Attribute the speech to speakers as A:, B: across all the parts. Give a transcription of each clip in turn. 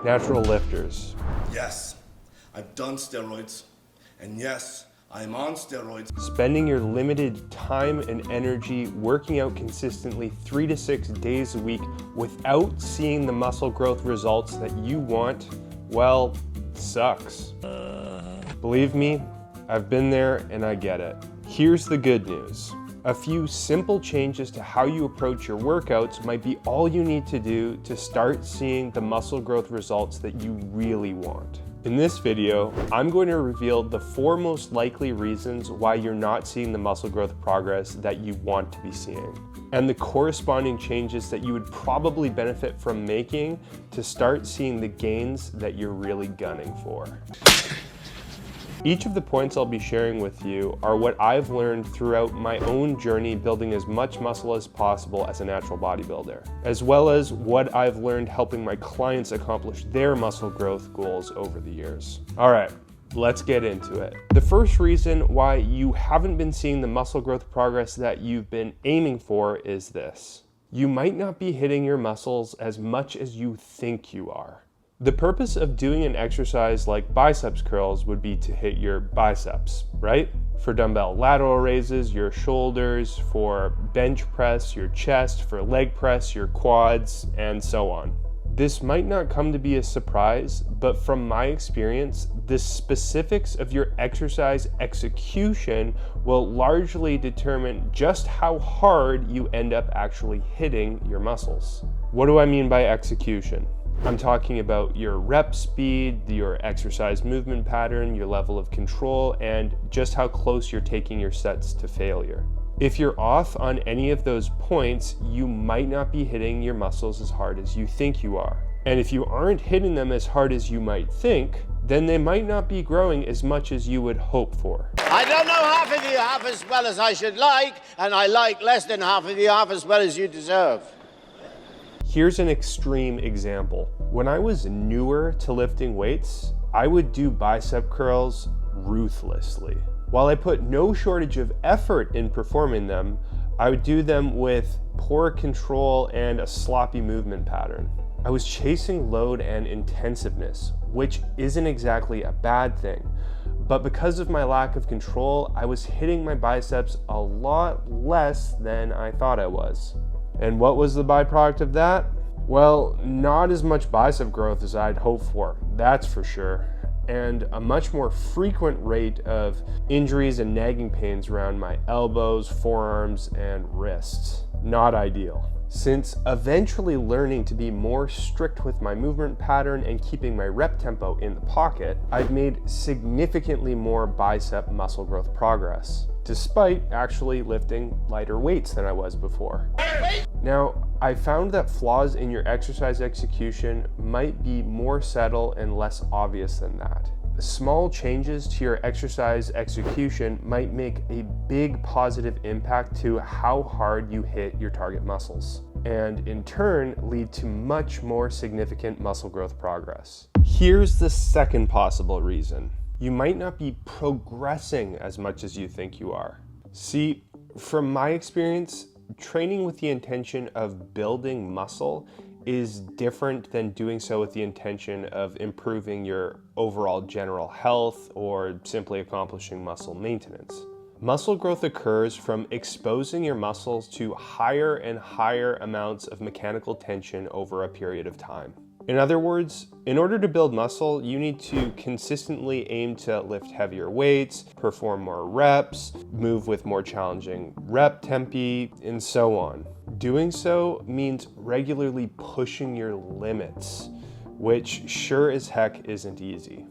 A: Natural lifters.
B: Yes, I've done steroids, and yes, I'm on steroids.
A: Spending your limited time and energy working out consistently 3 to 6 days a week without seeing the muscle growth results that you want, well, sucks. Believe me, I've been there and I get it. Here's the good news. A few simple changes to how you approach your workouts might be all you need to do to start seeing the muscle growth results that you really want. In this video, I'm going to reveal the 4 most likely reasons why you're not seeing the muscle growth progress that you want to be seeing, and the corresponding changes that you would probably benefit from making to start seeing the gains that you're really gunning for. Each of the points I'll be sharing with you are what I've learned throughout my own journey building as much muscle as possible as a natural bodybuilder, as well as what I've learned helping my clients accomplish their muscle growth goals over the years. All right, let's get into it. The first reason why you haven't been seeing the muscle growth progress that you've been aiming for is this. You might not be hitting your muscles as much as you think you are. The purpose of doing an exercise like biceps curls would be to hit your biceps, right? For dumbbell lateral raises, your shoulders, for bench press, your chest, for leg press, your quads, and so on. This might not come to be a surprise, but from my experience, the specifics of your exercise execution will largely determine just how hard you end up actually hitting your muscles. What do I mean by execution? I'm talking about your rep speed, your exercise movement pattern, your level of control, and just how close you're taking your sets to failure. If you're off on any of those points, you might not be hitting your muscles as hard as you think you are. And if you aren't hitting them as hard as you might think, then they might not be growing as much as you would hope for.
C: I don't know half of you half as well as I should like, and I like less than half of you half as well as you deserve.
A: Here's an extreme example. When I was newer to lifting weights, I would do bicep curls ruthlessly. While I put no shortage of effort in performing them, I would do them with poor control and a sloppy movement pattern. I was chasing load and intensiveness, which isn't exactly a bad thing. But because of my lack of control, I was hitting my biceps a lot less than I thought I was. And what was the byproduct of that? Well, not as much bicep growth as I'd hoped for, that's for sure, and a much more frequent rate of injuries and nagging pains around my elbows, forearms, and wrists. Not ideal. Since eventually learning to be more strict with my movement pattern and keeping my rep tempo in the pocket, I've made significantly more bicep muscle growth progress, despite actually lifting lighter weights than I was before. Now, I found that flaws in your exercise execution might be more subtle and less obvious than that. Small changes to your exercise execution might make a big positive impact to how hard you hit your target muscles, and in turn lead to much more significant muscle growth progress. Here's the second possible reason. You might not be progressing as much as you think you are. See, from my experience, training with the intention of building muscle is different than doing so with the intention of improving your overall general health or simply accomplishing muscle maintenance. Muscle growth occurs from exposing your muscles to higher and higher amounts of mechanical tension over a period of time. In other words, in order to build muscle, you need to consistently aim to lift heavier weights, perform more reps, move with more challenging rep tempi, and so on. Doing so means regularly pushing your limits, which sure as heck isn't easy.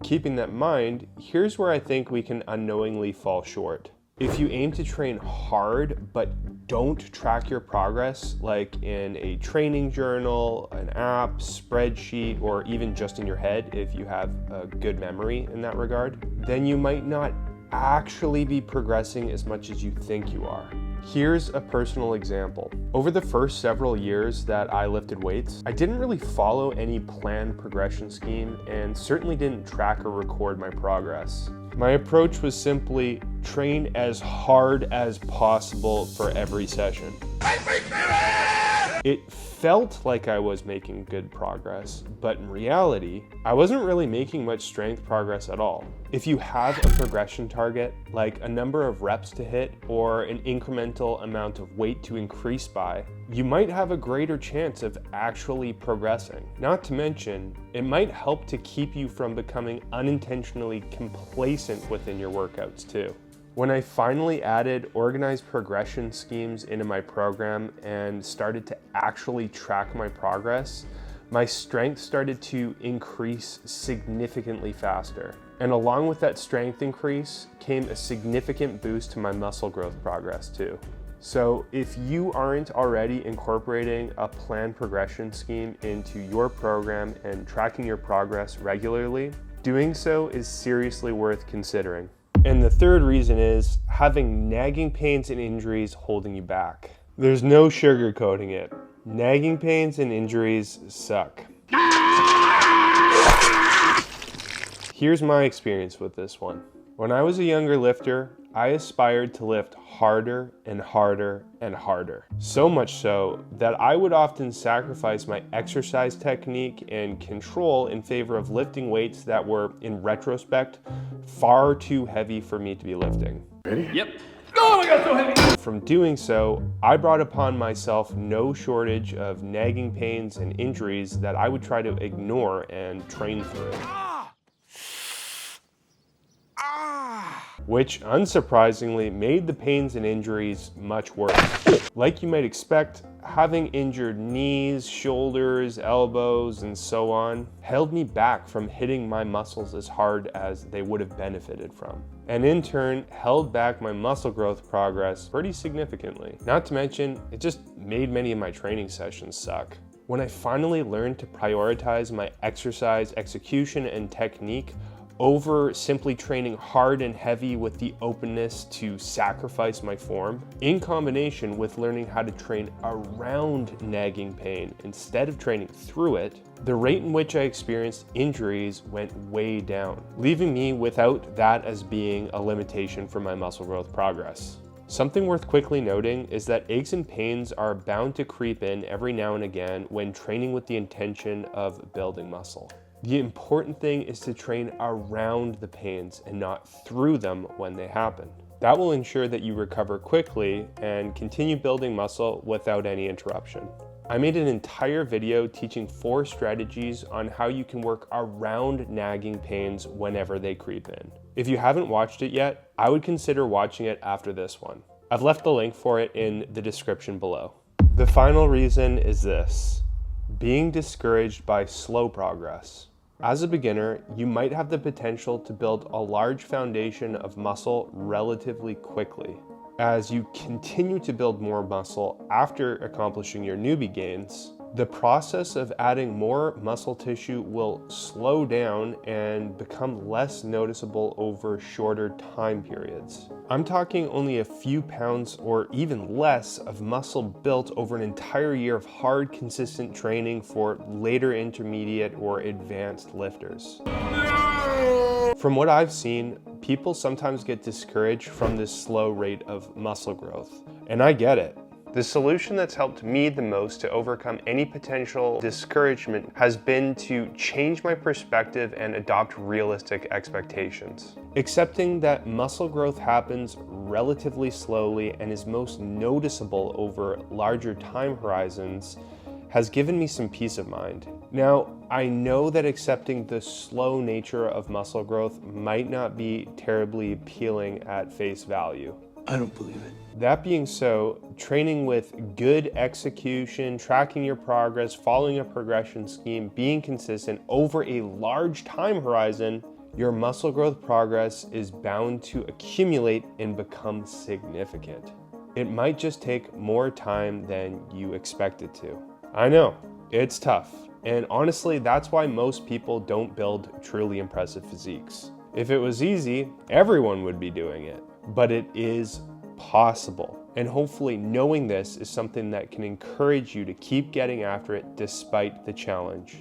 A: Keeping that in mind, here's where I think we can unknowingly fall short. If you aim to train hard but don't track your progress, like in a training journal, an app, spreadsheet, or even just in your head if you have a good memory in that regard, then you might not actually be progressing as much as you think you are. Here's a personal example. Over the first several years that I lifted weights, I didn't really follow any planned progression scheme and certainly didn't track or record my progress. My approach was simply train as hard as possible for every session. It felt like I was making good progress, but in reality, I wasn't really making much strength progress at all. If you have a progression target, like a number of reps to hit or an incremental amount of weight to increase by, you might have a greater chance of actually progressing. Not to mention, it might help to keep you from becoming unintentionally complacent within your workouts too. When I finally added organized progression schemes into my program and started to actually track my progress, my strength started to increase significantly faster. And along with that strength increase came a significant boost to my muscle growth progress too. So if you aren't already incorporating a planned progression scheme into your program and tracking your progress regularly, doing so is seriously worth considering. And the third reason is having nagging pains and injuries holding you back. There's no sugarcoating it. Nagging pains and injuries suck. Here's my experience with this one. When I was a younger lifter, I aspired to lift harder and harder and harder. So much so that I would often sacrifice my exercise technique and control in favor of lifting weights that were, in retrospect, far too heavy for me to be lifting.
D: Ready? Yep. Oh my God, so heavy!
A: From doing so, I brought upon myself no shortage of nagging pains and injuries that I would try to ignore and train through. Which unsurprisingly made the pains and injuries much worse. Like you might expect, having injured knees, shoulders, elbows, and so on held me back from hitting my muscles as hard as they would have benefited from. And in turn, held back my muscle growth progress pretty significantly. Not to mention, it just made many of my training sessions suck. When I finally learned to prioritize my exercise execution and technique over simply training hard and heavy with the openness to sacrifice my form, in combination with learning how to train around nagging pain instead of training through it, the rate in which I experienced injuries went way down, leaving me without that as being a limitation for my muscle growth progress. Something worth quickly noting is that aches and pains are bound to creep in every now and again when training with the intention of building muscle. The important thing is to train around the pains and not through them when they happen. That will ensure that you recover quickly and continue building muscle without any interruption. I made an entire video teaching 4 strategies on how you can work around nagging pains whenever they creep in. If you haven't watched it yet, I would consider watching it after this one. I've left the link for it in the description below. The final reason is this: being discouraged by slow progress. As a beginner, you might have the potential to build a large foundation of muscle relatively quickly. As you continue to build more muscle after accomplishing your newbie gains, the process of adding more muscle tissue will slow down and become less noticeable over shorter time periods. I'm talking only a few pounds or even less of muscle built over an entire year of hard, consistent training for later intermediate or advanced lifters. From what I've seen, people sometimes get discouraged from this slow rate of muscle growth, and I get it. The solution that's helped me the most to overcome any potential discouragement has been to change my perspective and adopt realistic expectations. Accepting that muscle growth happens relatively slowly and is most noticeable over larger time horizons has given me some peace of mind. Now, I know that accepting the slow nature of muscle growth might not be terribly appealing at face value.
D: I don't believe it.
A: That being so, training with good execution, tracking your progress, following a progression scheme, being consistent over a large time horizon, your muscle growth progress is bound to accumulate and become significant. It might just take more time than you expect it to. I know, it's tough. And honestly, that's why most people don't build truly impressive physiques. If it was easy, everyone would be doing it. But it is possible. And hopefully knowing this is something that can encourage you to keep getting after it despite the challenge.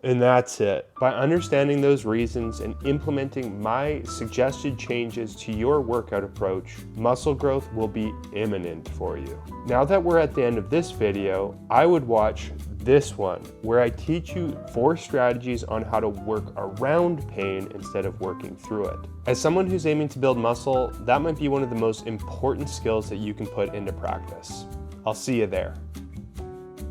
A: And that's it. By understanding those reasons and implementing my suggested changes to your workout approach, muscle growth will be imminent for you. Now that we're at the end of this video, I would watch this one, where I teach you 4 strategies on how to work around pain instead of working through it. As someone who's aiming to build muscle, that might be one of the most important skills that you can put into practice. I'll see you there.